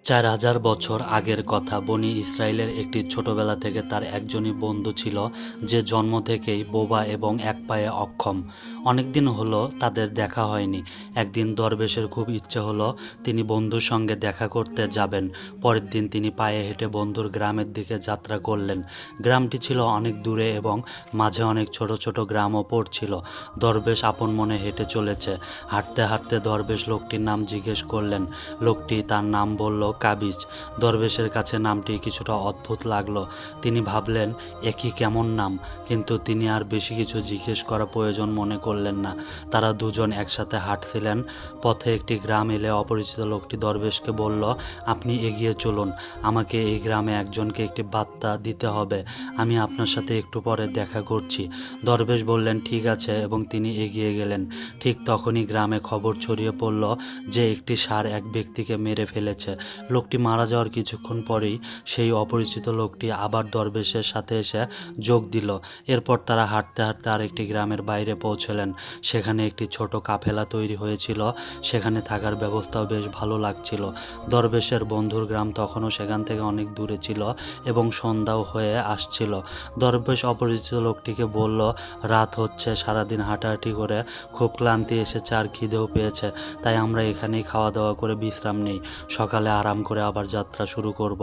৪,০০০ বছর আগের কথা। বনি ইসরায়েলের একটি ছোটবেলা থেকে তার একজনই বন্ধু ছিল যে জন্ম থেকেই বোবা এবং এক পায়ে অক্ষম। অনেকদিন হলো তাদের দেখা হয়নি। একদিন দরবেশের খুব ইচ্ছে হলো তিনি বন্ধুর সঙ্গে দেখা করতে যাবেন। পরের দিন তিনি পায়ে হেঁটে বন্ধুর গ্রামের দিকে যাত্রা করলেন। গ্রামটি ছিল অনেক দূরে এবং মাঝে অনেক ছোট ছোট গ্রামও পড়ছিল। দরবেশ আপন মনে হেঁটে চলেছে। হাঁটতে হাঁটতে দরবেশ লোকটির নাম জিজ্ঞেস করলেন। লোকটি তার নাম বলল কাবিজ। দরবেশের কাছে নামটি কিছুটা অদ্ভুত লাগলো। তিনি ভাবলেন একই কেমন নাম, কিন্তু তিনি আর বেশি কিছু জিজ্ঞেস করা প্রয়োজন মনে করলেন না। তারা দুজন একসাথে হাঁটছিলেন। পথে একটি গ্রাম এলে অপরিচিত লোকটি দরবেশকে বলল, আপনি এগিয়ে চলুন, আমাকে এই গ্রামে একজনকে একটি বার্তা দিতে হবে। আমি আপনার সাথে একটু পরে দেখা করছি। দরবেশ বললেন ঠিক আছে এবং তিনি এগিয়ে গেলেন। ঠিক তখনই গ্রামে খবর ছড়িয়ে পড়ল যে একটি ষাঁড় এক ব্যক্তিকে মেরে ফেলেছে। লোকটি মারা যাওয়ার কিছুক্ষণ পরেই সেই অপরিচিত লোকটি আবার দরবেশের সাথে এসে যোগ দিল। এরপর তারা হাঁটতে হাঁটতে আরেকটি গ্রামের বাইরে পৌঁছলেন। সেখানে একটি ছোট কাফেলা তৈরি হয়েছিল। সেখানে থাকার ব্যবস্থাও বেশ ভালো লাগছিল। দরবেশের বন্ধুর গ্রাম তখনও সেখান থেকে অনেক দূরে ছিল এবং সন্ধ্যাও হয়ে আসছিল। দরবেশ অপরিচিত লোকটিকে বলল, রাত হচ্ছে, সারাদিন হাঁটাহাঁটি করে খুব ক্লান্তি এসেছে আর খিদেও পেয়েছে, তাই আমরা এখানেই খাওয়া দাওয়া করে বিশ্রাম নেই। সকালে আরাম করে আবার যাত্রা শুরু করব।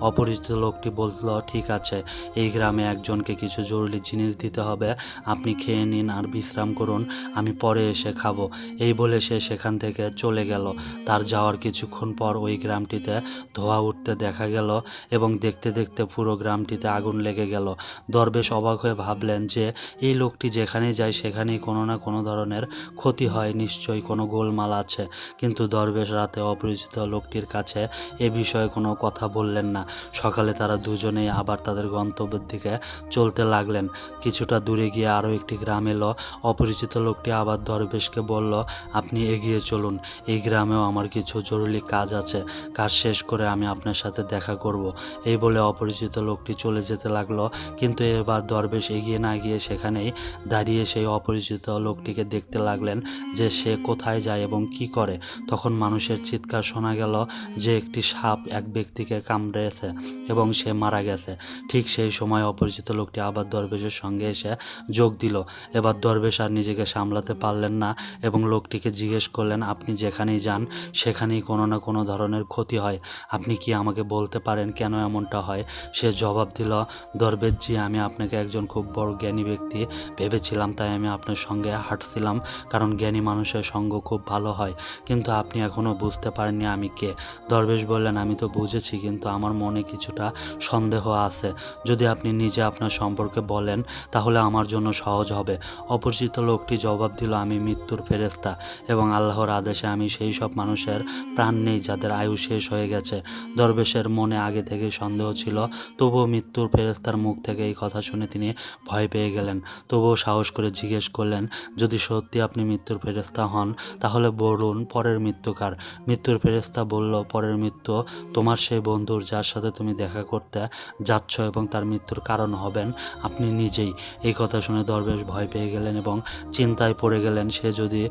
অপরিচিত লোকটি বলল, ঠিক আছে, এই গ্রামে একজনকে কিছু জরুরি জিনিস দিতে হবে, আপনি খেয়ে নিন আর বিশ্রাম করুন, আমি পরে এসে খাবো। এই বলে সে সেখান থেকে চলে গেল। তার যাওয়ার কিছুক্ষণ পর ওই গ্রামটিতে ধোঁয়া উঠতে দেখা গেল এবং দেখতে দেখতে পুরো গ্রামটিতে আগুন লেগে গেল। দরবেশ অবাক হয়ে ভাবলেন যে এই লোকটি যেখানেই যায় সেখানেই কোনো না কোনো ধরনের ক্ষতি হয়, নিশ্চয়ই কোনো গোলমাল আছে। কিন্তু দরবেশ রাতে অপরিচিত লোকটির কাছে এ বিষয়ে কোনো কথা বললেন না। সকালে তারা দুজনেই আবার তাদের গন্তব্যের দিকে চলতে লাগলেন। কিছুটা দূরে গিয়ে আরও একটি গ্রাম এলো। অপরিচিত লোকটি আবার দরবেশকে বলল, আপনি এগিয়ে চলুন, এই গ্রামেও আমার কিছু জরুরি কাজ আছে, কাজ শেষ করে আমি আপনার সাথে দেখা করব। এই বলে অপরিচিত লোকটি চলে যেতে লাগলো। কিন্তু এবার দরবেশ এগিয়ে না গিয়ে সেখানেই দাঁড়িয়ে সেই অপরিচিত লোকটিকে দেখতে লাগলেন যে সে কোথায় যায় এবং কি করে। তখন মানুষের চিৎকার শোনা গেল যে একটি সাপ এক ব্যক্তিকে কামড়েছে এবং সে মারা গেছে। ঠিক সেই সময় অপরিচিত লোকটি আবার দরবেশের সঙ্গে এসে যোগ দিল। এবার দরবেশ আর নিজেকে সামলাতে পারলেন না এবং লোকটিকে জিজ্ঞেস করলেন, আপনি যেখানেই যান সেখানেই কোনো না কোনো ধরনের ক্ষতি হয়, আপনি কি আমাকে বলতে পারেন কেন এমনটা হয়? সে জবাব দিল, দরবেশজি, আমি আপনাকে একজন খুব বড় জ্ঞানী ব্যক্তি ভেবেছিলাম, তাই আমি আপনার সঙ্গে হাঁটছিলাম, কারণ জ্ঞানী মানুষের সঙ্গ খুব ভালো হয়, কিন্তু আপনি এখনও বুঝতে পারেননি আমি কে। দরবেশ বললেন, আমি তো বুঝেছি, কিন্তু আমার মনে কিছুটা সন্দেহ আছে। যদি আপনি নিজে আপনার সম্পর্কে বলেন তাহলে আমার জন্য সহজ হবে। অপরিচিত লোকটি জবাব দিল, আমি মৃত্যুর ফেরেশতা এবং আল্লাহর আদেশে আমি সেই সব মানুষের প্রাণ নেই যাদের আয়ু শেষ হয়ে গেছে। দরবেশের মনে আগে থেকেই সন্দেহ ছিল, তবুও মৃত্যুর ফেরেশতার মুখ থেকে এই কথা শুনে তিনি ভয় পেয়ে গেলেন। তবুও সাহস করে জিজ্ঞেস করলেন, যদি সত্যি আপনি মৃত্যুর ফেরেশতা হন তাহলে বলুন পরের মৃত্যু কার? মৃত্যুর ফেরেশতা বলল, পরের মৃত্যু তোমার সেই বন্ধুর যার সাথে তুমি দেখা করতে যাচ্ছ এবং তার মৃত্যুর কারণ হবেন আপনি নিজেই। এই কথা শুনে দরবেশ ভয় পেয়ে গেলেন এবং চিন্তায় পড়ে গেলেন, সে যদি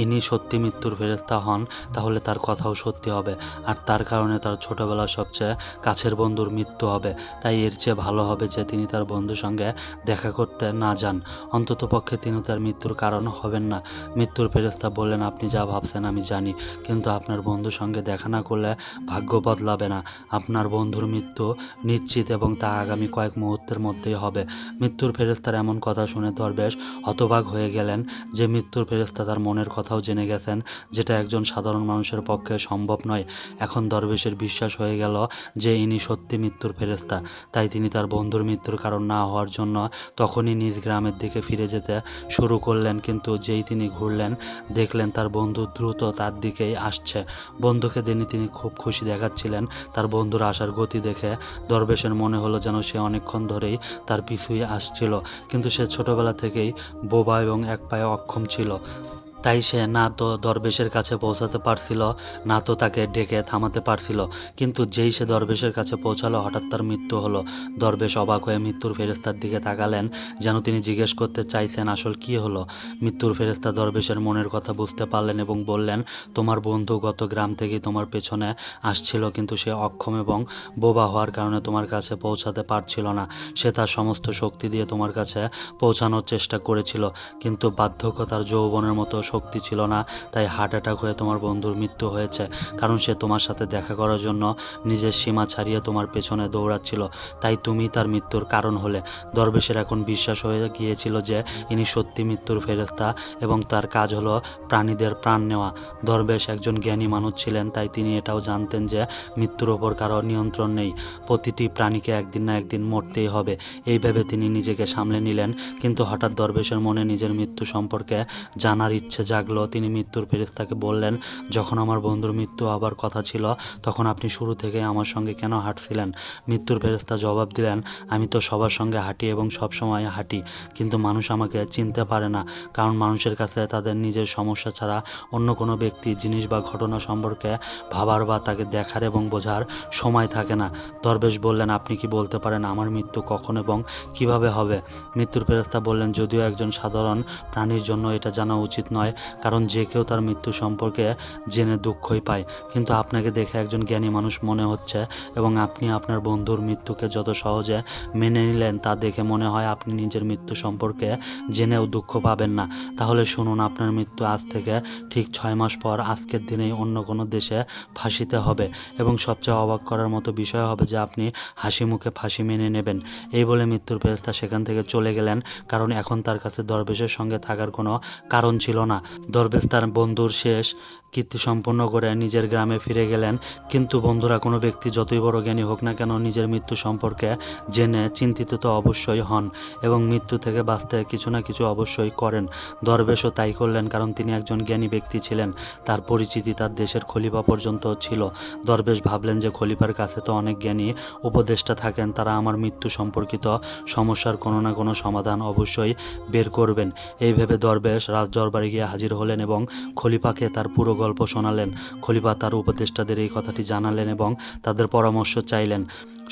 ইনি সত্যি মৃত্যুর ফেরেশতা হন তাহলে তার কথাও সত্যি হবে, আর তার কারণে তার ছোটবেলার সবচেয়ে কাছের বন্ধুর মৃত্যু হবে। তাই এর চেয়ে ভালো হবে যে তিনি তার বন্ধুর সঙ্গে দেখা করতে না যান, অন্ততপক্ষে তিনি তার মৃত্যুর কারণ হবেন না। মৃত্যুর ফেরেশতা বললেন, আপনি যা ভাবছেন আমি জানি, কিন্তু আপনার বন্ধুর সঙ্গে দেখা না করলে ভাগ্য বদলাবে না। আপনার বন্ধুর মৃত্যু নিশ্চিত এবং তা আগামী কয়েক মুহূর্তের মধ্যেই হবে। মৃত্যুর ফেরেশতার এমন কথা শুনে দরবেশ হতবাক হয়ে গেলেন যে মৃত্যুর ফেরেশতা তার মনের কথাও জেনে গেছেন, যেটা একজন সাধারণ মানুষের পক্ষে সম্ভব নয়। এখন দরবেশের বিশ্বাস হয়ে গেল যে ইনি সত্যি মৃত্যুর ফেরেশতা। তাই তিনি তার বন্ধুর মৃত্যুর কারণ না হওয়ার জন্য তখনই নিজ গ্রামের দিকে ফিরে যেতে শুরু করলেন। কিন্তু যেই তিনি ঘুরলেন দেখলেন তার বন্ধু দ্রুত তার দিকেই আসছে। বন্ধুকে তিনি খুব খুশি দেখাচ্ছিলেন। তার বন্ধুর আসার গতি দেখে দরবেশের মনে হলো যেন সে অনেকক্ষণ ধরেই তার পিছুই আসছিল, কিন্তু সে ছোটবেলা থেকেই বোবা এবং এক পায়ে অক্ষম ছিল। তাই সে না তো দরবেশের কাছে পৌঁছাতে পারছিল, না তো তাকে ডেকে থামাতে পারছিল। কিন্তু যেই সে দরবেশের কাছে পৌঁছালো, হঠাৎ তার মৃত্যু হলো। দরবেশ অবাক হয়ে মৃত্যুর ফেরেশতার দিকে তাকালেন, যেন তিনি জিজ্ঞেস করতে চাইছেন আসল কি হলো। মৃত্যুর ফেরেশতা দরবেশের মনের কথা বুঝতে পারলেন এবং বললেন, তোমার বন্ধু গত গ্রাম থেকেই তোমার পেছনে আসছিল, কিন্তু সে অক্ষম এবং বোবা হওয়ার কারণে তোমার কাছে পৌঁছাতে পারছিল না। সে তার সমস্ত শক্তি দিয়ে তোমার কাছে পৌঁছানোর চেষ্টা করেছিল, কিন্তু বার্ধক্যতার যৌবনের মতো শক্তি ছিল না, তাই হার্ট অ্যাটাক হয়ে তোমার বন্ধুর মৃত্যু হয়েছে। কারণ সে তোমার সাথে দেখা করার জন্য নিজের সীমা ছাড়িয়ে তোমার পেছনে দৌড়াচ্ছিল, তাই তুমি তার মৃত্যুর কারণ হলে। দরবেশের এখন বিশ্বাস হয়ে গিয়েছিল যে ইনি সত্যি মৃত্যুর ফেরেশতা এবং তার কাজ হলো প্রাণীদের প্রাণ নেওয়া। দরবেশ একজন জ্ঞানী মানুষ ছিলেন, তাই তিনি এটাও জানতেন যে মৃত্যুর ওপর কারো নিয়ন্ত্রণ নেই, প্রতিটি প্রাণীকে একদিন না একদিন মরতেই হবে। এই ভেবে তিনি নিজেকে সামলে নিলেন। কিন্তু হঠাৎ দরবেশের মনে নিজের মৃত্যু সম্পর্কে জানার ইচ্ছে জাগলো। তিনি মৃত্যুর ফেরেশতাকে বললেন, যখন আমার বন্ধুর মৃত্যু হবার কথা ছিল, তখন আপনি শুরু থেকে আমার সঙ্গে কেন হাঁটছিলেন? মৃত্যুর ফেরেশতা জবাব দিলেন, আমি তো সবার সঙ্গে হাঁটি এবং সবসময় হাঁটি, কিন্তু মানুষ আমাকে চিনতে পারে না, কারণ মানুষের কাছে তাদের নিজের সমস্যা ছাড়া অন্য কোনো ব্যক্তি, জিনিস বা ঘটনা সম্পর্কে ভাবার বা তাকে দেখার এবং বোঝার সময় থাকে না। দরবেশ বললেন, আপনি কি বলতে পারেন আমার মৃত্যু কখন এবং কিভাবে হবে? মৃত্যুর ফেরেশতা বললেন, যদিও একজন সাধারণ প্রাণীর জন্য এটা জানা উচিত নয়, কারণ যে কেউ তার মৃত্যু সম্পর্কে জেনে দুঃখই পায়, কিন্তু আপনাকে দেখে একজন জ্ঞানী মানুষ মনে হচ্ছে এবং আপনি আপনার বন্ধুর মৃত্যুকে যত সহজে মেনে নিলেন তা দেখে মনে হয় আপনি নিজের মৃত্যু সম্পর্কে জেনেও দুঃখ পাবেন না। তাহলে শুনুন, আপনার মৃত্যু আজ থেকে ঠিক 6 মাস পর আজকের দিনেই অন্য কোনো দেশে ফাঁসিতে হবে, এবং সবচেয়ে অবাক করার মতো বিষয় হবে যে আপনি হাসি মুখে ফাঁসি মেনে নেবেন। এই বলে মৃত্যুর ফেরেশতা সেখান থেকে চলে গেলেন, কারণ এখন তার কাছে দরবেশের সঙ্গে থাকার কোনো কারণ ছিল না। দরবেশ তার বন্ধুর শেষ কীর্তি সম্পন্ন করে নিজের গ্রামে ফিরে গেলেন। কিন্তু বন্ধুরা, কোনো ব্যক্তি যতই বড় জ্ঞানী হোক না কেন, নিজের মৃত্যু সম্পর্কে জেনে চিন্তিত তো অবশ্যই হন এবং মৃত্যু থেকে বাঁচতে কিছু না কিছু অবশ্যই করেন। দরবেশও তাই করলেন, কারণ তিনি একজন জ্ঞানী ব্যক্তি ছিলেন। তার পরিচিতি তার দেশের খলিফা পর্যন্ত ছিল। দরবেশ ভাবলেন যে খলিফার কাছে তো অনেক জ্ঞানী উপদেষ্টা থাকেন, তারা আমার মৃত্যু সম্পর্কিত সমস্যার কোনো না কোনো সমাধান অবশ্যই বের করবেন। এই ভেবে দরবেশ রাজদরবারে গিয়ে হাজির হলেন এবং খলিফাকে তার পুরো গল্প শোনালেন। খলিফা তার উপদেষ্টাদের এই কথাটি জানালেন এবং তাদের পরামর্শ চাইলেন।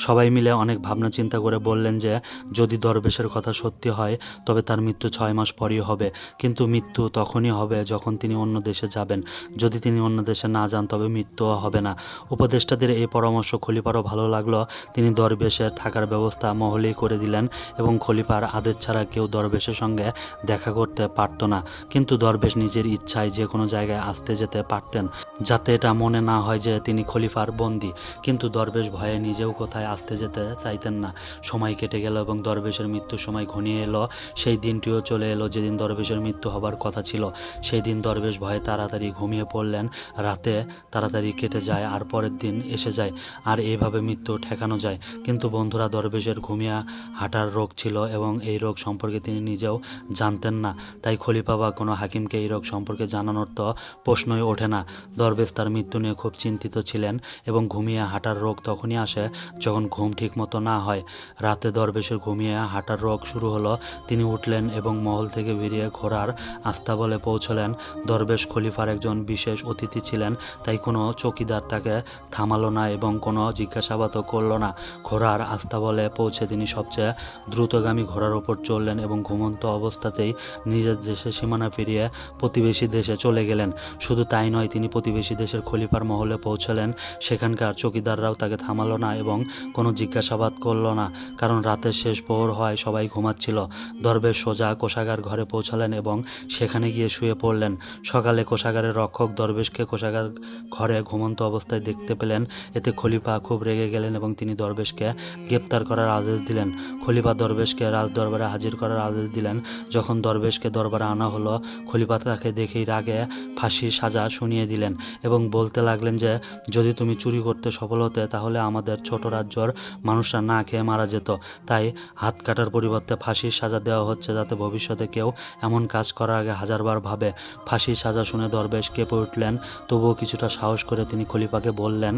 সবাই মিলে অনেক ভাবনা চিন্তা করে বললেন যে যদি দরবেশের কথা সত্যি হয়, তবে তার মৃত্যু 6 মাস পরই হবে, কিন্তু মৃত্যু তখনই হবে যখন তিনি অন্য দেশে যাবেন। যদি তিনি অন্য দেশে না যান, তবে মৃত্যুও হবে না। উপদেষ্টাদের এই পরামর্শ খলিফারও ভালো লাগলো। তিনি দরবেশের থাকার ব্যবস্থা মহলেই করে দিলেন এবং খলিফার আদেশ ছাড়া কেউ দরবেশের সঙ্গে দেখা করতে পারত না। কিন্তু দরবেশ নিজের ইচ্ছায় যে কোনো জায়গায় আসতে যেতে পারতেন, যাতে এটা মনে না হয় যে তিনি খলিফার বন্দী। কিন্তু দরবেশ ভয়ে নিজেও কোথায় আসতে যেতে চাইতেন না। সময় কেটে গেল এবং দরবেশের মৃত্যুর সময় ঘনিয়ে এলো। সেই দিনটিও চলে এলো যেদিন দরবেশের মৃত্যু হবার কথা ছিল। সেই দিন দরবেশ ভয়ে তাড়াতাড়ি ঘুমিয়ে পড়লেন। রাতে তাড়াতাড়ি কেটে যায় আর পরের দিন এসে যায়, আর এইভাবে মৃত্যু ঠেকানো যায়। কিন্তু বন্ধুরা, দরবেশের ঘুমিয়ে হাঁটার রোগ ছিল এবং এই রোগ সম্পর্কে তিনি নিজেও জানতেন না, তাই খলিফা বা কোনো হাকিমকে এই রোগ সম্পর্কে জানানোর তো প্রশ্নই ওঠে না। দরবেশ তার মৃত্যু নিয়ে খুব চিন্তিত ছিলেন এবং ঘুমিয়ে হাঁটার রোগ তখনই আসে যখন ঘুম ঠিক মতো না হয়। রাতে দরবেশের ঘুমিয়ে হাঁটার রোগ শুরু হলো। তিনি উঠলেন এবং মহল থেকে বেরিয়ে ঘোড়ার আস্তাবলে পৌঁছলেন। দরবেশ খলিফার একজন বিশেষ অতিথি ছিলেন, তাই কোনো চৌকিদার তাকে থামালো না এবং কোনো জিজ্ঞাসাবাদও করলো না। ঘোড়ার আস্তাবলে পৌঁছে তিনি সবচেয়ে দ্রুতগামী ঘোড়ার ওপর চললেন এবং ঘুমন্ত অবস্থাতেই নিজের দেশের সীমানা পেরিয়ে প্রতিবেশী দেশে চলে গেলেন। শুধু তাই নয়, তিনি প্রতিবেশী দেশের খলিফার মহলে পৌঁছলেন। সেখানকার চৌকিদাররাও তাকে থামালো না এবং কোনো জিজ্ঞাসাবাদ করলো না, কারণ রাতের শেষ প্রহর হয়, সবাই ঘুমাচ্ছিল। দরবেশ সোজা কোষাগার ঘরে পৌঁছালেন এবং সেখানে গিয়ে শুয়ে পড়লেন। সকালে কোষাগারের রক্ষক দরবেশকে কোষাগার ঘরে ঘুমন্ত অবস্থায় দেখতে পেলেন। এতে খলিফা খুব রেগে গেলেন এবং তিনি দরবেশকে গ্রেপ্তার করার আদেশ দিলেন। খলিফা দরবেশকে রাজদরবারে হাজির করার আদেশ দিলেন। যখন দরবেশকে দরবারে আনা হলো, খলিফা তাকে দেখেই রাগে ফাঁসির সাজা শুনিয়ে দিলেন এবং বলতে লাগলেন যে যদি তুমি চুরি করতে সফল হতে, তাহলে আমাদের ছোট রাজ্যর মানুষরা না খেয়ে মারা যেত। তাই হাত কাটার পরিবর্তে ফাঁসির সাজা দেওয়া হচ্ছে, যাতে ভবিষ্যতে কেউ এমন কাজ করার আগে হাজারবার ভাবে। ফাঁসির সাজা শুনে দরবেশ কেঁপে উঠলেন। তবুও কিছুটা সাহস করে তিনি খলিফাকে বললেন,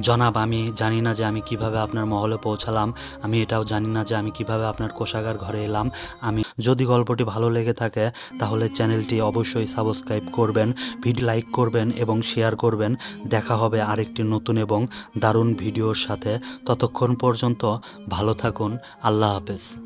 জনাব, আমি জানি না যে আমি কিভাবে আপনার মহলে পৌঁছালাম, আমি এটাও জানি না যে আমি কিভাবে আপনার কোষাগার ঘরে এলাম। আমি যদি গল্পটি ভালো লেগে থাকে তাহলে চ্যানেলটি অবশ্যই সাবস্ক্রাইব করবেন, ভিডিও লাইক করবেন এবং শেয়ার করবেন। দেখা হবে আরেকটি নতুন এবং দারুণ ভিডিওর সাথে। ততক্ষণ পর্যন্ত ভালো থাকুন। আল্লাহ হাফেজ।